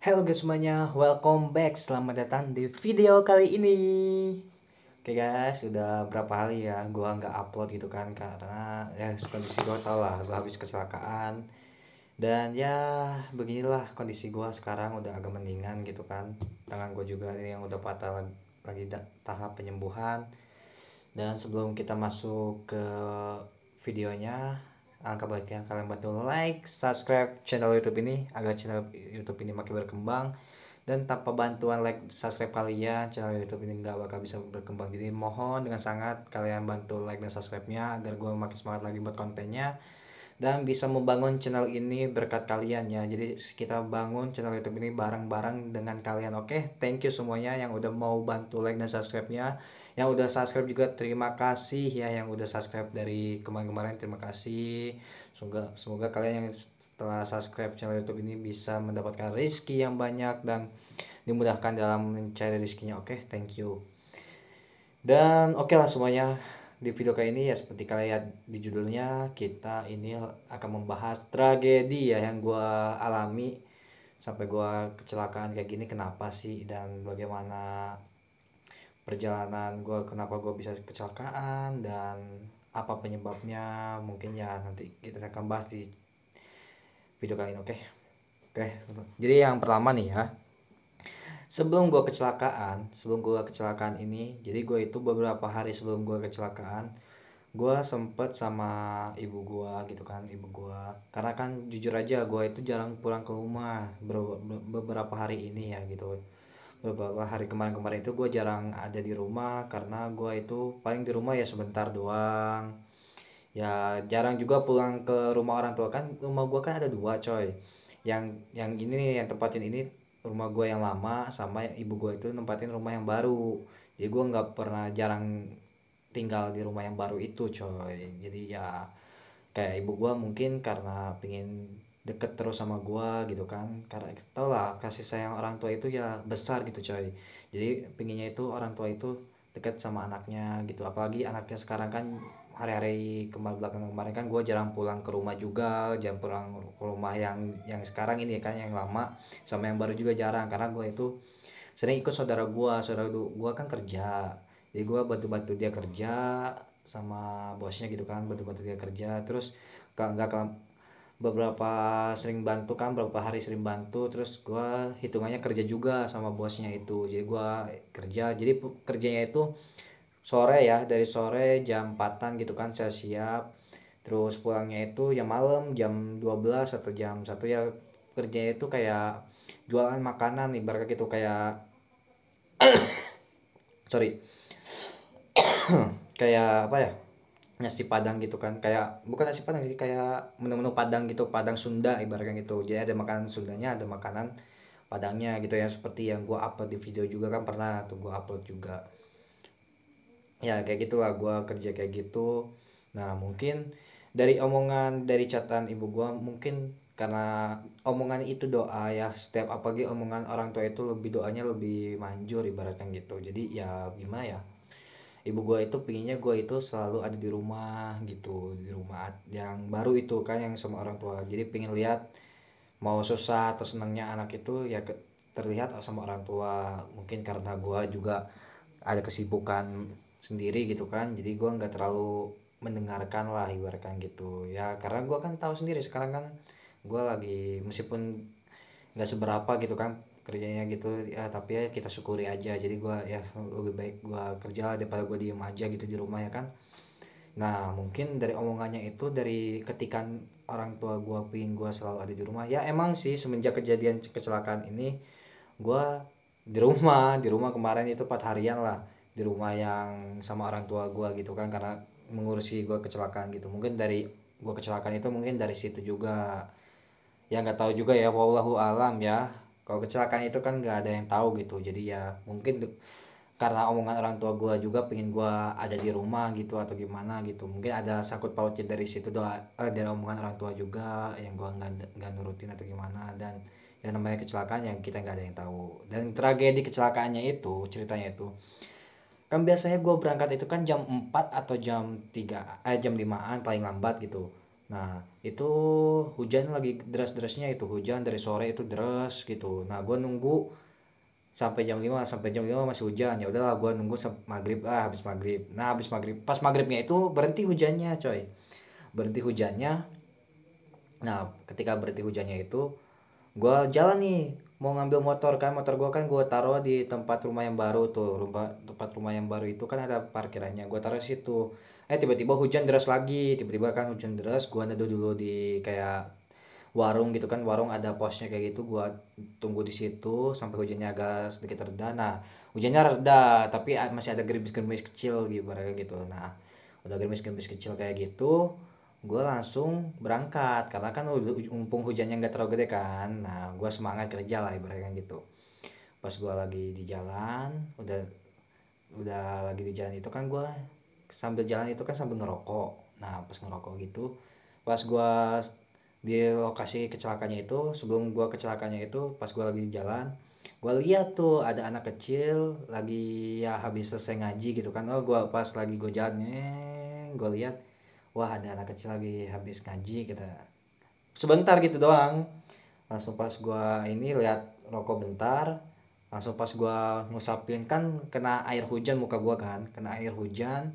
Halo guys semuanya, welcome back. Selamat datang di video kali ini. Oke guys, udah berapa hari ya gua nggak upload gitu kan, karena ya kondisi gua tau lah, gua habis kecelakaan. Dan ya beginilah kondisi gua sekarang, udah agak mendingan gitu kan. Tangan gua juga ini yang udah patah lagi tahap penyembuhan. Dan sebelum kita masuk ke videonya, angka baiknya kalian bantu like, subscribe channel YouTube ini agar channel YouTube ini makin berkembang. Dan tanpa bantuan like subscribe kalian, channel YouTube ini nggak bakal bisa berkembang. Jadi mohon dengan sangat kalian bantu like dan subscribe-nya agar gue makin semangat lagi buat kontennya dan bisa membangun channel ini berkat kalian ya. Jadi kita bangun channel YouTube ini bareng-bareng dengan kalian. Oke, thank you semuanya yang udah mau bantu like dan subscribe-nya. Yang udah subscribe juga terima kasih ya, yang udah subscribe dari kemarin-kemarin terima kasih. Semoga kalian yang setelah subscribe channel YouTube ini bisa mendapatkan rezeki yang banyak dan dimudahkan dalam mencari rezekinya. Oke, thank you. Dan oke lah semuanya, di video kali ini ya seperti kalian lihat di judulnya, kita ini akan membahas tragedi ya yang gue alami sampai gue kecelakaan kayak gini, kenapa sih dan bagaimana perjalanan gue, kenapa gue bisa kecelakaan dan apa penyebabnya. Mungkin ya nanti kita akan bahas di video kali ini. Oke, jadi yang pertama nih ya, sebelum gue kecelakaan ini, jadi gue itu beberapa hari sebelum gue kecelakaan, gue sempet sama ibu gue gitu kan, karena kan jujur aja gue itu jarang pulang ke rumah beberapa hari ini ya gitu. Beberapa hari kemarin itu gue jarang ada di rumah karena gue itu paling di rumah ya sebentar doang, ya jarang juga pulang ke rumah orang tua. Kan rumah gue kan ada dua coy, yang ini nih, yang tempatin ini rumah gue yang lama, sama ibu gue itu nempatin rumah yang baru. Jadi gue nggak pernah, jarang tinggal di rumah yang baru itu coy. Jadi ya kayak ibu gue mungkin karena pengen deket terus sama gue gitu kan, karena tau lah kasih sayang orang tua itu ya besar gitu coy. Jadi pinginnya itu orang tua itu deket sama anaknya gitu, apalagi anaknya sekarang kan hari-hari belakang kemarin kan gue jarang pulang ke rumah juga, jarang pulang ke rumah yang sekarang ini kan, yang lama sama yang baru juga jarang, karena gue itu sering ikut saudara gue kan kerja. Jadi gue bantu-bantu dia kerja sama bosnya gitu kan, bantu-bantu dia kerja. Terus nggak beberapa sering bantu kan, beberapa hari sering bantu, terus gue hitungannya kerja juga sama bosnya itu. Jadi gue kerja, jadi kerjanya itu sore ya, dari sore jam 4-an gitu kan saya siap, terus pulangnya itu ya malam jam 12 atau jam 1 ya. Kerjanya itu kayak jualan makanan ibaratnya gitu, kayak sorry, kayak apa ya, nasi padang gitu kan, kayak bukan nasi padang sih, kayak menu-menu padang gitu, padang Sunda ibaratnya gitu. Jadi ada makanan Sundanya, ada makanan padangnya gitu ya, seperti yang gua upload di video juga kan, pernah tuh gua upload juga ya, kayak gitulah gua kerja kayak gitu. Nah mungkin dari omongan, dari catatan ibu gua, mungkin karena omongan itu doa ya, setiap apalagi omongan orang tua itu lebih, doanya lebih manjur ibaratnya gitu. Jadi ya gimana ya, ibu gue itu pinginnya gue itu selalu ada di rumah gitu, di rumah yang baru itu kan, yang sama orang tua. Jadi pingin lihat mau susah atau senangnya anak itu ya terlihat sama orang tua. Mungkin karena gue juga ada kesibukan sendiri gitu kan, jadi gue nggak terlalu mendengarkan lah ibaratkan gitu ya, karena gue kan tahu sendiri sekarang kan gue lagi, meskipun nggak seberapa gitu kan kerjanya gitu ya, tapi ya kita syukuri aja. Jadi gua ya lebih baik gua kerja daripada gua diem aja gitu di rumah ya kan. Nah mungkin dari omongannya itu, dari ketikan orang tua gua pingin gua selalu ada di rumah ya, emang sih semenjak kejadian kecelakaan ini gua di rumah kemarin itu 4 harian lah di rumah yang sama orang tua gua gitu kan, karena mengurusi gua kecelakaan gitu. Mungkin dari gua kecelakaan itu mungkin dari situ juga ya, nggak tahu juga ya, wallahu alam ya. Kalau kecelakaan itu kan nggak ada yang tahu gitu. Jadi ya mungkin karena omongan orang tua gue juga pengen gue ada di rumah gitu atau gimana gitu, mungkin ada sangkut pautnya dari situ, doa dari omongan orang tua juga yang gue nggak nurutin atau gimana. Dan yang namanya kecelakaan yang kita nggak ada yang tahu. Dan tragedi kecelakaannya itu, ceritanya itu kan, biasanya gue berangkat itu kan jam 4 atau jam 3, jam 5-an paling lambat gitu. Nah itu hujan lagi deras-derasnya, itu hujan dari sore itu deras gitu. Nah gue nunggu sampai jam 5 masih hujan. Ya udahlah gue nunggu maghrib lah, habis maghrib. Nah habis maghrib, pas maghribnya itu berhenti hujannya coy, berhenti hujannya. Nah ketika berhenti hujannya itu gue jalan nih mau ngambil motor kan, motor gue kan gue taruh di tempat rumah yang baru tuh, tempat rumah yang baru itu kan ada parkirannya, gue taruh situ. Tiba-tiba hujan deras lagi, tiba-tiba kan hujan deras, gue neduh dulu di kayak warung gitu kan, warung ada posnya kayak gitu, gua tunggu di situ sampai hujannya agak sedikit reda. Nah hujannya reda tapi masih ada gerimis-gerimis kecil gitu barangnya gitu. Nah udah gerimis-gerimis kecil kayak gitu, gue langsung berangkat karena kan mumpung hujannya nggak terlalu gede kan. Nah gue semangat kerja lah ibaratnya gitu. Pas gue lagi di jalan, udah lagi di jalan itu kan gue sambil jalan itu kan sambil ngerokok. Nah pas ngerokok gitu, pas gue di lokasi kecelakaannya itu, sebelum gua kecelakaannya itu pas gua lagi di jalan, gua lihat tuh ada anak kecil lagi ya habis selesai ngaji gitu kan. Gua pas lagi gua jalan, gua lihat wah ada anak kecil lagi habis ngaji kita sebentar gitu doang. Langsung pas gua ini lihat rokok bentar, langsung pas gua ngusapin kan kena air hujan muka gua kan, kena air hujan.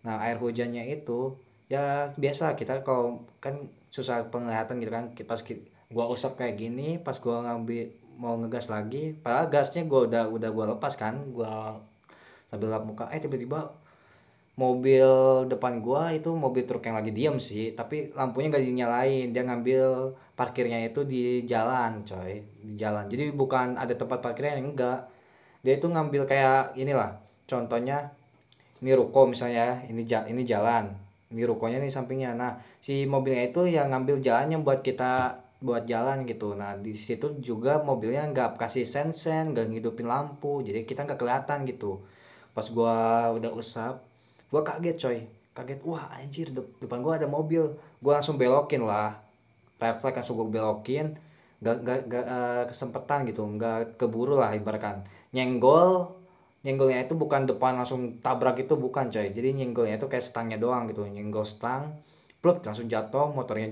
Nah air hujannya itu ya biasa kita kalau kan susah penglihatan gitu kan, pas gua usap kayak gini, pas gua ngambil mau ngegas lagi, padahal gasnya udah gua lepas kan, gua sambil lap muka, tiba-tiba mobil depan gua itu mobil truk yang lagi diem sih, tapi lampunya nggak dinyalain, dia ngambil parkirnya itu di jalan coy, di jalan. Jadi bukan ada tempat parkirnya, yang enggak, dia itu ngambil kayak inilah contohnya, ini ruko misalnya, ini jalan, ini rukonya nih sampingnya. Nah si mobilnya itu yang ngambil jalannya buat kita buat jalan gitu. Nah di situ juga mobilnya nggak kasih sen nggak ngidupin lampu, jadi kita nggak kelihatan gitu. Pas gua udah usap, gua kaget coy, kaget, wah anjir depan gua ada mobil. Gua langsung belokin lah, refleks langsung gua belokin, gak kesempetan gitu, nggak keburu lah ibaratkan. Nyenggolnya itu bukan depan langsung tabrak, itu bukan coy, jadi nyenggolnya itu kayak stangnya doang gitu, nyenggol stang pluk langsung jatuh, motornya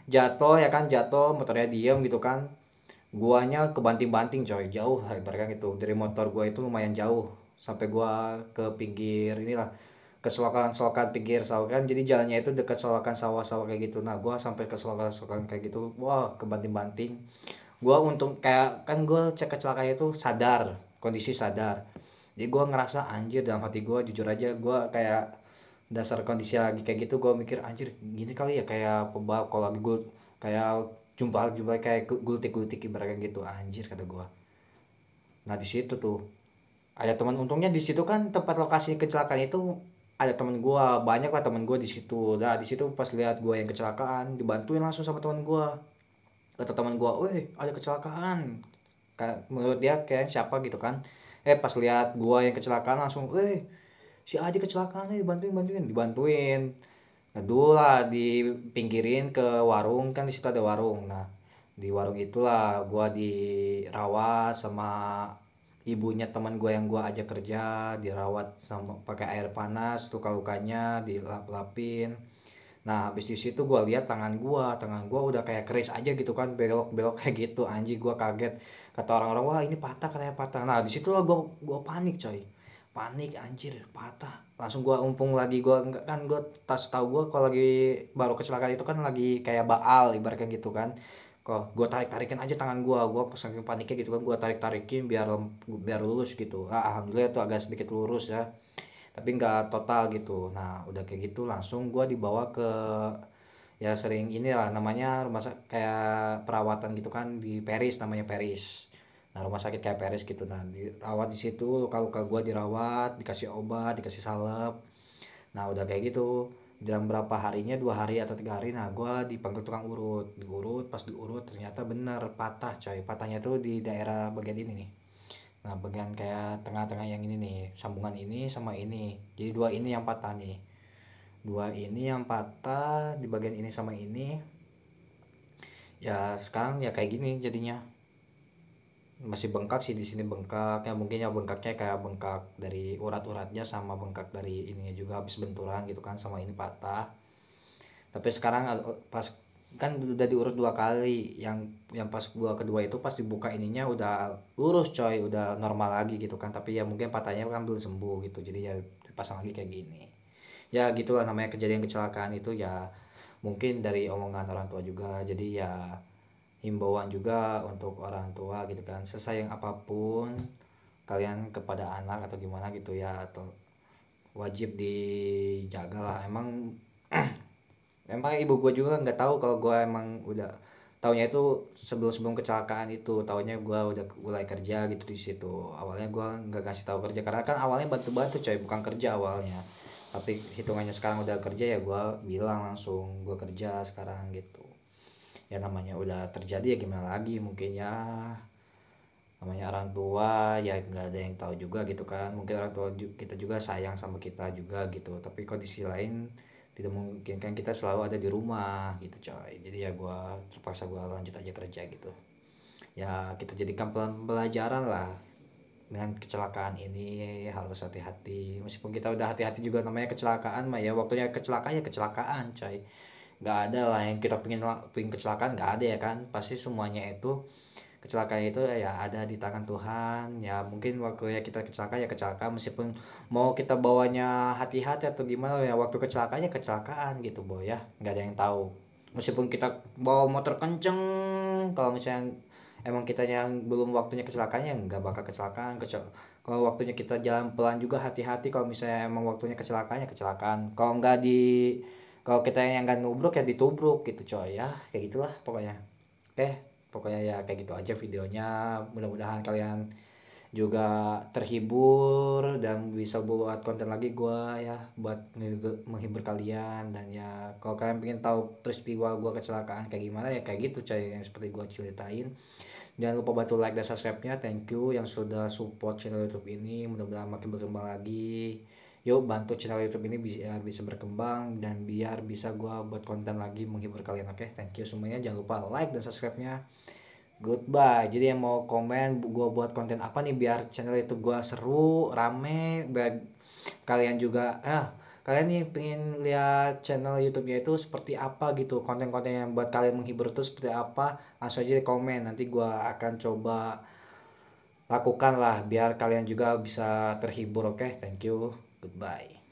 jatuh ya kan, jatuh motornya diem gitu kan. Guanya kebanting-banting coy, jauh lah ibaratnya gitu, dari motor gua itu lumayan jauh, sampai gua ke pinggir inilah, ke selokan pinggir sawah kan, jadi jalannya itu dekat selokan sawah-sawah kayak gitu. Nah gua sampai ke selokan kayak gitu, wah kebanting-banting. Gua untung kayak kan gua cek kecelakaan itu sadar, kondisi sadar, jadi gua ngerasa anjir, dalam hati gua jujur aja gua kayak dasar kondisi lagi kayak gitu, gua mikir anjir gini kali ya kayak pembalap kalau lagi gua kayak jumpa kayak gultik ibaratnya gitu, anjir kata gua. Nah di situ tuh ada teman, untungnya di situ kan tempat lokasi kecelakaan itu ada teman gua, banyak lah teman gua di situ. Nah di situ pas lihat gua yang kecelakaan, dibantuin langsung sama teman gua. Kata teman gua, "Weh, ada kecelakaan." Menurut dia kayak siapa gitu kan. Pas lihat gua yang kecelakaan langsung, "Eh, si Adi kecelakaan nih, dibantuin." Nah, dulu lah dipinggirin ke warung, kan di situ ada warung. Nah, di warung itulah gua dirawat sama ibunya teman gua yang gua ajak kerja, dirawat sama pakai air panas, luka-lukanya dilap-lapin. Nah habis di situ gue lihat tangan gua udah kayak keris aja gitu kan, belok kayak gitu, anjing gua kaget. Kata orang-orang, wah ini patah, katanya patah. Nah di situ lah gua panik coy, panik anjir, patah. Langsung gua umpung lagi, gua enggak kan, gua tas tahu gua kalau lagi baru kecelakaan itu kan lagi kayak baal ibaratnya gitu kan. Kok gua tarik-tarikin aja tangan gua saking paniknya gitu kan, gua tarik-tarikin biar lurus gitu. Alhamdulillah tuh agak sedikit lurus ya, tapi nggak total gitu. Nah udah kayak gitu langsung gue dibawa ke, ya sering inilah namanya rumah sakit kayak perawatan gitu kan, di Peris, namanya Peris. Nah rumah sakit kayak Peris gitu. Nah dirawat di situ, luka-luka gue dirawat, dikasih obat, dikasih salep. Nah udah kayak gitu, dalam berapa harinya, 2 hari atau 3 hari, nah gue dipanggil tukang diurut. Pas diurut ternyata bener patah coy. Patahnya tuh di daerah bagian ini nih. Nah bagian kayak tengah-tengah yang ini nih, sambungan ini sama ini, jadi dua ini yang patah nih, dua ini yang patah di bagian ini sama ini. Ya sekarang ya kayak gini jadinya, masih bengkak sih di sini, bengkak ya, mungkin ya bengkaknya kayak bengkak dari urat-uratnya sama bengkak dari ininya juga habis benturan gitu kan, sama ini patah. Tapi sekarang pas kan udah diurut 2 kali, yang pas gua kedua itu pas dibuka ininya udah lurus coy, udah normal lagi gitu kan. Tapi ya mungkin patahnya kan belum sembuh gitu, jadi ya dipasang lagi kayak gini. Ya gitulah namanya kejadian kecelakaan itu ya, mungkin dari omongan orang tua juga. Jadi ya himbauan juga untuk orang tua gitu kan, sesayang apapun kalian kepada anak atau gimana gitu ya, atau wajib dijaga lah. Emang ibu gue juga nggak tahu kalau gue emang udah taunya itu sebelum kecelakaan itu, taunya gue udah mulai kerja gitu di situ. Awalnya gue nggak kasih tahu kerja karena kan awalnya bantu-bantu coy, bukan kerja awalnya. Tapi hitungannya sekarang udah kerja ya gue bilang langsung gue kerja sekarang gitu. Ya namanya udah terjadi ya gimana lagi, mungkin ya namanya orang tua ya nggak ada yang tahu juga gitu kan. Mungkin orang tua kita juga sayang sama kita juga gitu, tapi kondisi lain tidak memungkinkan kita selalu ada di rumah gitu coy. Jadi ya terpaksa gue lanjut aja kerja gitu. Ya kita jadikan pelajaran lah, dengan kecelakaan ini harus hati-hati. Meskipun kita udah hati-hati juga, namanya kecelakaan mah ya waktunya kecelakaan ya kecelakaan coy. Nggak ada lah yang kita pingin kecelakaan, nggak ada ya kan. Pasti semuanya itu kecelakaan itu ya ada di tangan Tuhan. Ya mungkin waktu ya kita kecelakaan ya kecelakaan, meskipun mau kita bawanya hati-hati atau gimana ya, waktu kecelakaannya kecelakaan gitu boy ya, nggak ada yang tahu. Meskipun kita bawa motor kenceng, kalau misalnya emang kita yang belum waktunya kecelakaannya nggak bakal kecelakaan. Kalau waktunya kita jalan pelan juga hati-hati, kalau misalnya emang waktunya kecelakaannya kecelakaan. Kalau kita yang nggak nubruk ya ditubruk gitu coy ya, kayak gitulah pokoknya. Oke, pokoknya ya kayak gitu aja videonya. Mudah-mudahan kalian juga terhibur dan bisa buat konten lagi gua ya, buat menghibur kalian. Dan ya kalau kalian pengen tahu peristiwa gua kecelakaan kayak gimana ya kayak gitu coy, yang seperti gua ceritain. Jangan lupa bantu like dan subscribe-nya. Thank you yang sudah support channel YouTube ini, mudah-mudahan makin berkembang lagi. Yuk bantu channel YouTube ini biar bisa berkembang dan biar bisa gua buat konten lagi menghibur kalian. Oke, thank you semuanya. Jangan lupa like dan subscribe-nya. Goodbye. Jadi yang mau komen gua buat konten apa nih biar channel YouTube gua seru, rame, biar kalian juga kalian nih pengen lihat channel YouTube-nya itu seperti apa gitu, konten-konten yang buat kalian menghibur itu seperti apa, langsung aja di komen. Nanti gua akan coba lakukan lah biar kalian juga bisa terhibur. Oke, thank you, goodbye.